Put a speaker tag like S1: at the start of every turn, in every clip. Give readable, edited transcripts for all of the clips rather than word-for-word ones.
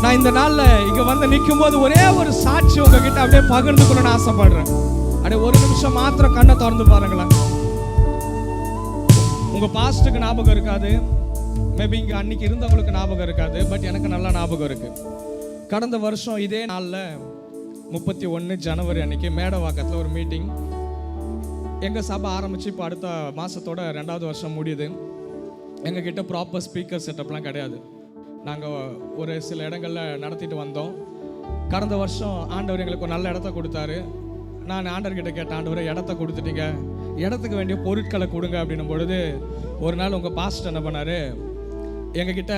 S1: நான் இந்த நாள்ல இங்க வந்து நிற்கும் போது ஒரே ஒரு சாட்சி உங்ககிட்ட அப்படியே பகிர்ந்துக்கணும்னு ஆசைப்படுறேன். அப்படியே ஒரு நிமிஷம் மாத்திரம் கண்ணை திறந்து பாருங்களேன். உங்க பாஸ்ட்டுக்கு ஞாபகம் இருக்காது, மேபி இங்க அன்னைக்கு இருந்தவங்களுக்கு ஞாபகம் இருக்காது, பட் எனக்கு நல்லா ஞாபகம் இருக்கு. கடந்த வருஷம் இதே நாளில் 31 ஜனவரி அன்னைக்கு மேடவாக்கத்தில் ஒரு மீட்டிங். எங்கள் சபை ஆரம்பித்து இப்போ அடுத்த மாதத்தோட 2வது வருஷம் முடியுது. எங்ககிட்ட ப்ராப்பர் ஸ்பீக்கர் செட்டப்லாம் கிடையாது. நாங்கள் ஒரு சில இடங்களில் நடத்திட்டு வந்தோம். கடந்த வருஷம் ஆண்டவர் எங்களுக்கு ஒரு நல்ல இடத்த கொடுத்தாரு. நான் ஆண்டவர்கிட்ட கேட்டேன், ஆண்டவரை இடத்த கொடுத்துட்டீங்க, இடத்துக்கு வேண்டிய பொருட்களை கொடுங்க அப்படின்னும் பொழுது ஒரு நாள் உங்கள் பாஸ்டர் என்ன பண்ணார், எங்ககிட்ட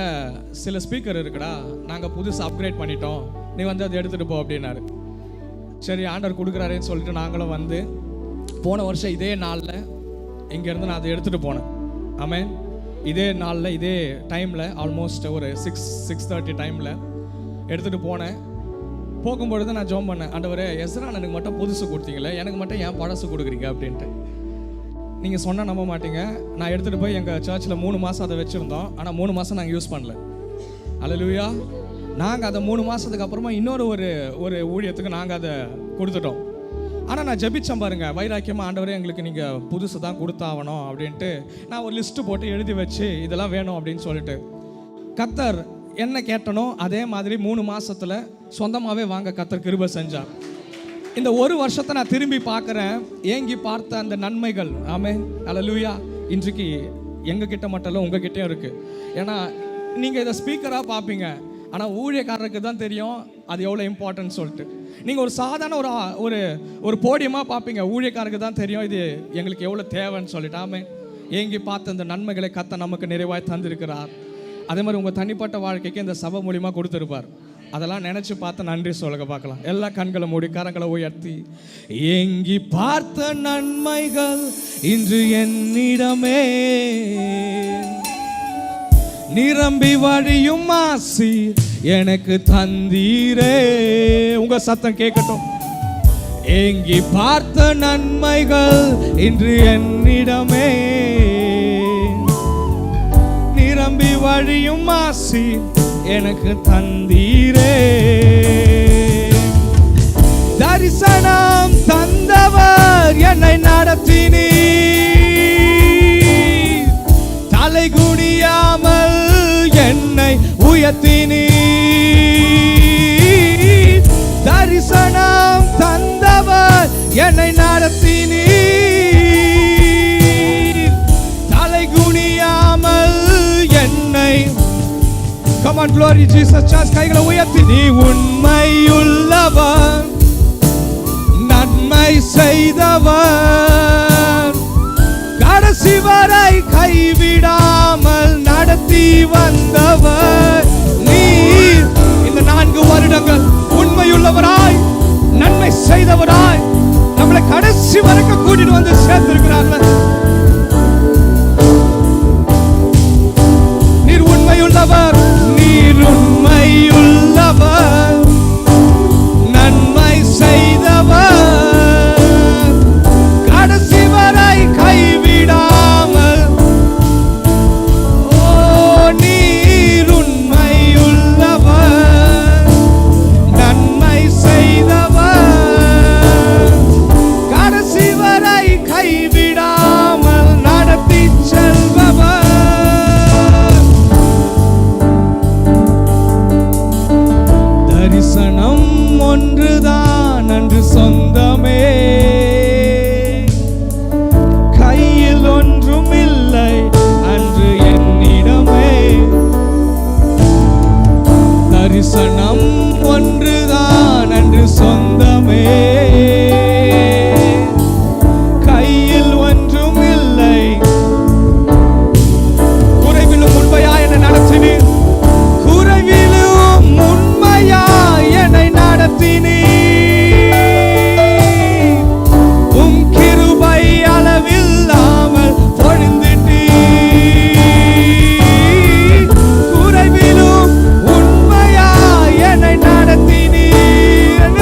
S1: சில ஸ்பீக்கர் இருக்குடா, நாங்கள் புதுசு அப்கிரேட் பண்ணிட்டோம், நீ வந்து அதை எடுத்துகிட்டு போ அப்படின்னாரு. சரி ஆண்டவர் கொடுக்குறாருன்னு சொல்லிட்டு நாங்களும் வந்து போன வருஷம் இதே நாளில் இங்கேருந்து நான் அதை எடுத்துகிட்டு போனேன். ஆமென். இதே நாளில் இதே டைமில் ஆல்மோஸ்ட் ஒரு 6:30 டைமில் எடுத்துகிட்டு போனேன். போகும்பொழுது நான் ஜெபம் பண்ணேன், ஆண்டவரே எஸ்ரா எனக்கு மட்டும் புதுசு கொடுத்தீங்களே, எனக்கு மட்டும் ஏன் பழசு கொடுக்குறீங்க அப்படின்ட்டு. நீங்கள் சொன்னால் நம்ப மாட்டீங்க, நான் எடுத்துகிட்டு போய் எங்கள் சர்ச்சில் 3 மாதம் அதை வச்சுருந்தோம். ஆனால் 3 மாதம் நாங்கள் யூஸ் பண்ணல. அல்லேலூயா. நாங்கள் அதை 3 மாதத்துக்கு அப்புறமா இன்னொரு ஒரு ஊழியத்துக்கு நாங்கள் அதை கொடுத்துட்டோம். ஆனால் நான் ஜெபிச்சேன் பாருங்க, வைராக்கியமாக, ஆண்டவரே எங்களுக்கு நீங்கள் புதுசு தான் கொடுத்தாகணும் அப்படின்ட்டு நான் ஒரு லிஸ்ட்டு போட்டு எழுதி வச்சு இதெல்லாம் வேணும் அப்படின்னு சொல்லிட்டு கர்த்தர் என்ன கேட்டனோ அதே மாதிரி 3 மாதத்தில் சொந்தமாகவே வாங்க கர்த்தர் கிருபை செஞ்சார். இந்த ஒரு வருஷத்தை நான் திரும்பி பார்க்குறேன், ஏங்கி பார்த்த அந்த நன்மைகள். ஆமென். அல்லேலூயா. இன்றைக்கு எங்ககிட்ட மட்டும் இல்லை, உங்ககிட்டயும் இருக்குது. ஏன்னா நீங்கள் இதை ஸ்பீக்கராக பார்ப்பீங்க, ஆனால் ஊழியக்காரருக்கு தான் தெரியும் அது எவ்வளோ இம்பார்ட்டன்ட் சொல்லிட்டு. நீங்கள் ஒரு சாதாரண ஒரு போடியமாக பார்ப்பீங்க, ஊழியக்காரருக்கு தான் தெரியும் இது எங்களுக்கு எவ்வளோ தேவைன்னு சொல்லிட்டு. ஆமென். ஏங்கி பார்த்த இந்த நன்மைகளை கர்த்தர் நமக்கு நிறைவாய் தந்திருக்கிறார். அதே மாதிரி உங்கள் தனிப்பட்ட வாழ்க்கைக்கு இந்த சபை மூலியமாக கொடுத்துருப்பார். அதெல்லாம் நினச்சி பார்த்து நன்றி சொல்லுங்க பார்க்கலாம். எல்லா கண்களை மூடி கரங்களை உயர்த்தி, ஏங்கி பார்த்த நன்மைகள் இன்று என்னிடமே நிரம்பி வழியும் ஆசீர் எனக்கு தந்தீரே. உங்க சத்தம் கேட்கட்டும். ஏங்கி பார்த்த நன்மைகள் இன்று என்னிடமே நிரம்பி வழியும் ஆசீர் எனக்கு தந்தீரே. தரிசனம் தந்தவர் என்னை நடத்தினீர், தலை குனியாமல் என்னை உயர்த்தினீர். தரிசனம் தந்தவர் என்னை நடத்தினீர், தலை குனியாமல் என்னை. Come on, glory Jesus. Church கைகளை உயர்த்தி, நீ உண்மையுள்ளவர், நன்மை செய்தவர், கடைசி வரை கைவிடாமல் நடத்தி வந்தவர் நீர். இந்த 4 வருடங்கள் உண்மையுள்ளவராய் நன்மை செய்தவராய் நம்மளை கடைசி வரைக்கும் கூட்டிட்டு வந்து சேர்த்திருக்கிறார்கள். நீர் உண்மையுள்ளவர், நீர் உண்மையுள்ளவர், நன்மை செய்தவர், கடைசி வரை கைவிடாமல். ஓ நீர் உண்மையுள்ளவர், நன்மை செய்தவர், கடைசி வரை கைவிடாமல் நடத்தி செல்பவர். தரிசனம் ஒன்றுதான் அன்று சொந்தமே, கையில் ஒன்றும் இல்லை அன்று என்னிடமே. தரிசனம் ஒன்றுதான் அன்று சொந்தமே, கையில் ஒன்றும் இல்லை. குறைவிலும் உண்மையா என்னை நடத்தினீர், குறைவிலும் உண்மையா என்னை நடத்தினீர். உம் கிருபை அளவில்லாமல் பொழிந்திட்டீர், குறைவிலும் உண்மையா என்னை நடத்தினீர்.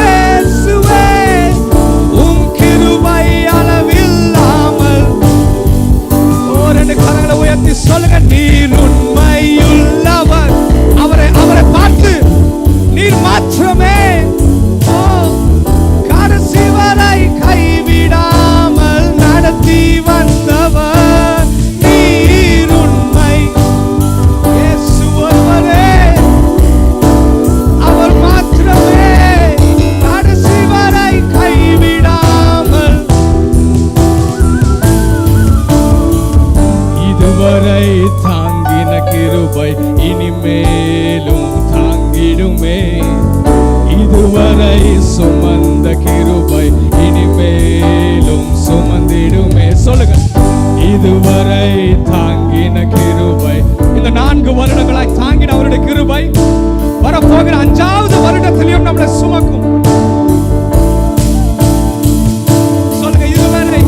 S1: நிச்சயம் நம்மளை சுமக்கும். சொல்லுங்க, இதுவரை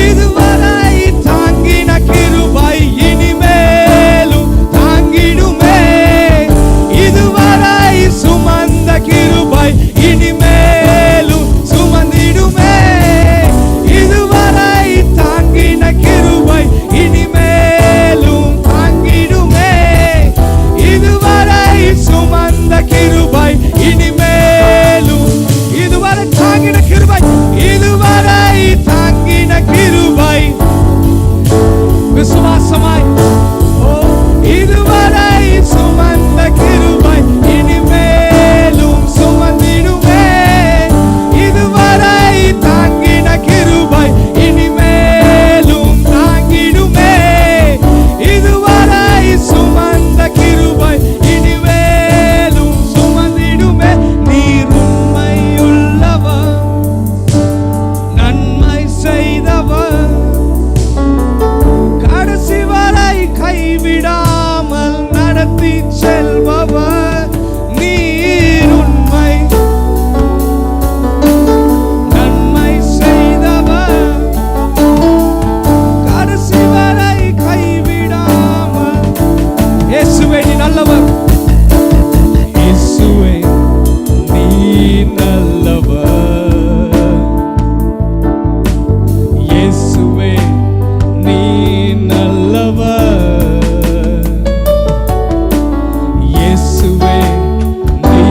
S1: இதுவரை தாங்கின கிருபை இனிமேலும் தாங்கிடுமே. இதுவரை சுமந்த கிருபை இனிமேலும் சுமந்திடுமே. இதுவரை தாங்கின கிருபை இனிமேலும் தாங்கிடுமே. இதுவரை சுமந்த கிருபை இனிமேலும், இதுவரை தாங்கின கிருபை, இதுவரை தாங்கின கிருபை விசுவாசமாய், ஓ இதுவரை சுமந்த கிருபை இனிமேலும் சுமந்திடுமே. இதுவரை தாங்கின கிருபை இனிமேலும் தாங்கிடுமே. இதுவரை சுமந்த கிருபை இனிமேலும் சுமந்திடுமே. நீர் உண்மையுள்ளவர், நன்மை செய்தவர், கடைசி வரை கைவிடாமல் நடத்தி செல்பவர். நீர் உண்மை நன்மை செய்தவர், கடைசி வரை கைவிடாமல். இயேசுவே நீ நல்லவர், இயேசுவே நீ நல்லவர், இயேசுவே நீ நல்லவர், இயேசுவே நீ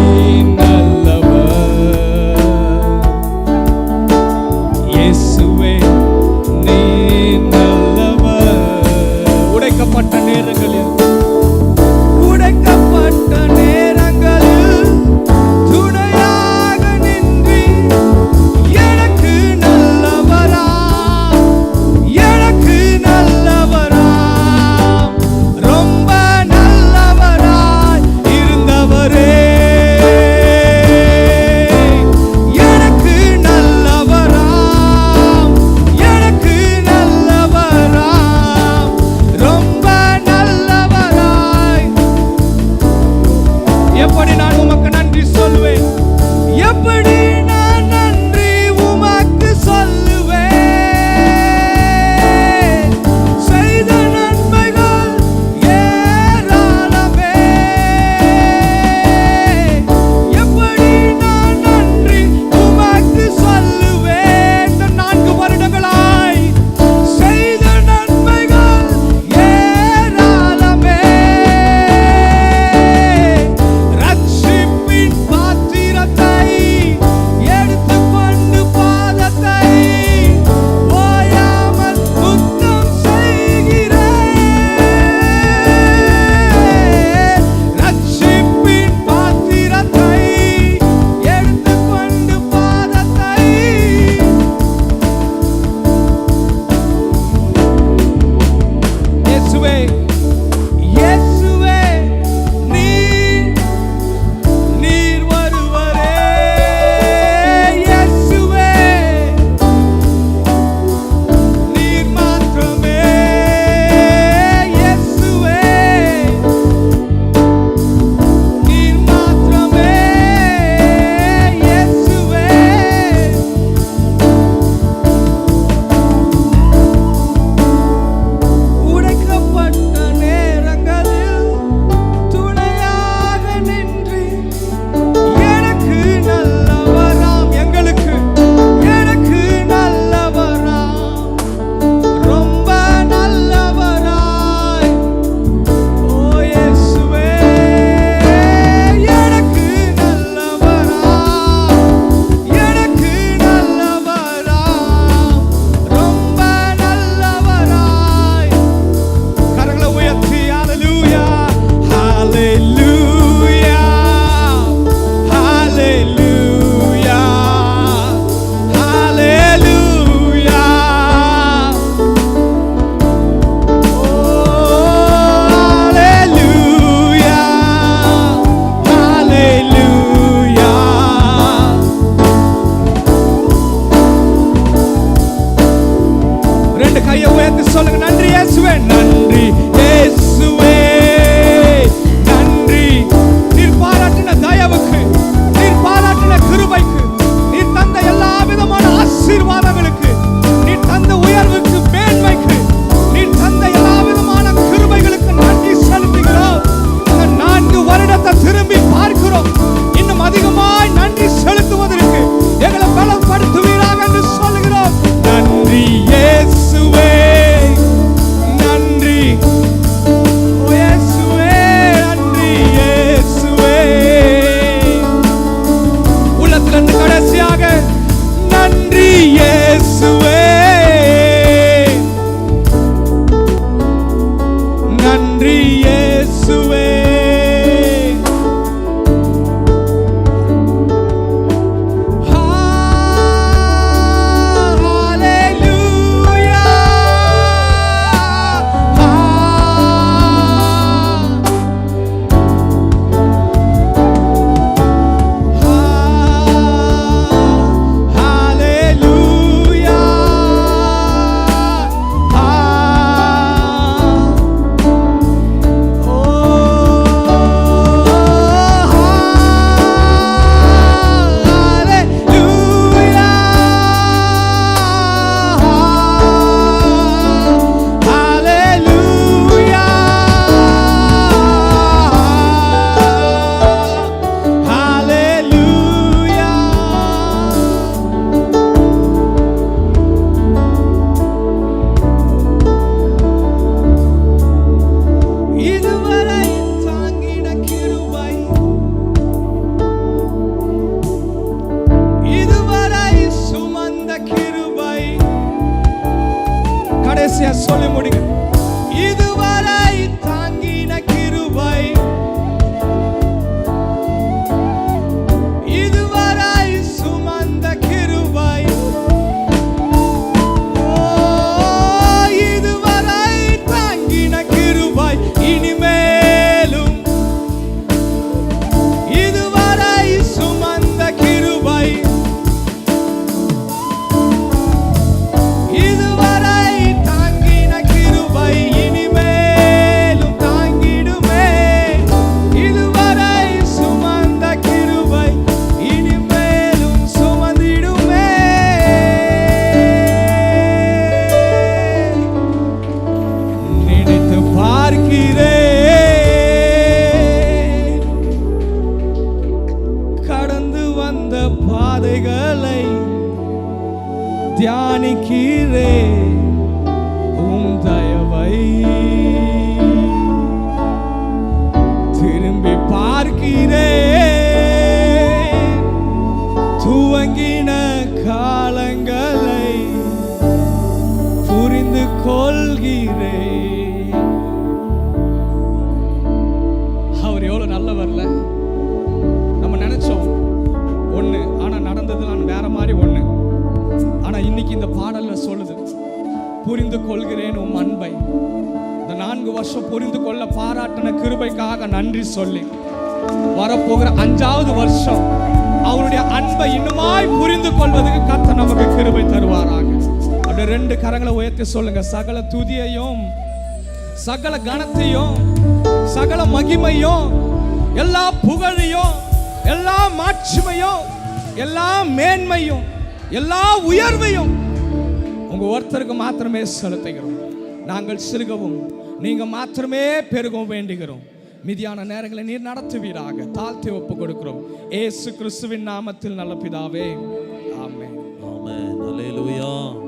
S1: நல்லவர், இயேசுவே நீ நல்லவர். உடைக்கப்பட்ட நேரங்களில், உடைக்கப்பட்ட நேரங்களில் துணையாக நின்று எனக்கு நல்லவரா, எனக்கு நல்லவரா, ரொம்ப நல்லவராய் இருந்தவரே. எனக்கு நல்லவரா, எனக்கு நல்லவரா, ரொம்ப நல்லவராய். எப்படி நான் உமக்கு நன்றி சொல்லுவேன், எப்படி நான் நன்றி உமக்கு சொல்லுவேன். செய்த நன்மைகள் ஏராளமே. எப்படி நான் நன்றி உமக்கு சொல்லுவேன். இந்த 4 வருடங்களாய் செய்த நன்மைகள் ஏராளமே. ரட்சிப்பின் பாத்திரத்தை பாதைகளை தியானிக்கிறே, உம் தயவை திரும்பி பார்க்கிறே, துவங்கின காலங்களை புரிந்து கொள்கிறே. அவர் எவ்வளவு நல்லவர்ல. நம்ம நினைச்சோம் ஒண்ணு, ஆனா நடந்ததுலாம் வேற மாதிரி ஒண்ணு. ஆனா இன்னைக்கு இந்த பாடல்ல சொல்லுது, புரிந்து கொள்கிறேன் உம் அன்பை. இந்த 4 வருஷம் புரிந்து கொள்ள பாராட்டின கிருபைக்காக நன்றி சொல்லி, வரப்போகிற 5வது வருஷம் அவருடைய அன்பை இன்னுமாய் புரிந்து கொள்வதற்கு கர்த்தர் நமக்கு கிருபை தருவாராக. அப்படியே 2 கரங்களை உயர்த்தி சொல்லுங்க, சகல துதியையும் சகல கனத்தையும் சகல மகிமையும் எல்லா புகழையும் எல்லா மாட்சிமையும் எல்லா மேன்மையும் எல்லா உயர்வையும் உங்க ஒருத்தருக்கு மாத்திரமே செலுத்துகிறோம். நாங்கள் சிறுகவும் நீங்க மாத்திரமே பெருகவும் வேண்டுகிறோம். மீதியான நேரங்களை நீர் நடத்துவீராக. தாழ்த்தி ஒப்பு கொடுக்கிறோம். இயேசு கிறிஸ்துவின் நாமத்தில் நல்ல பிதாவே.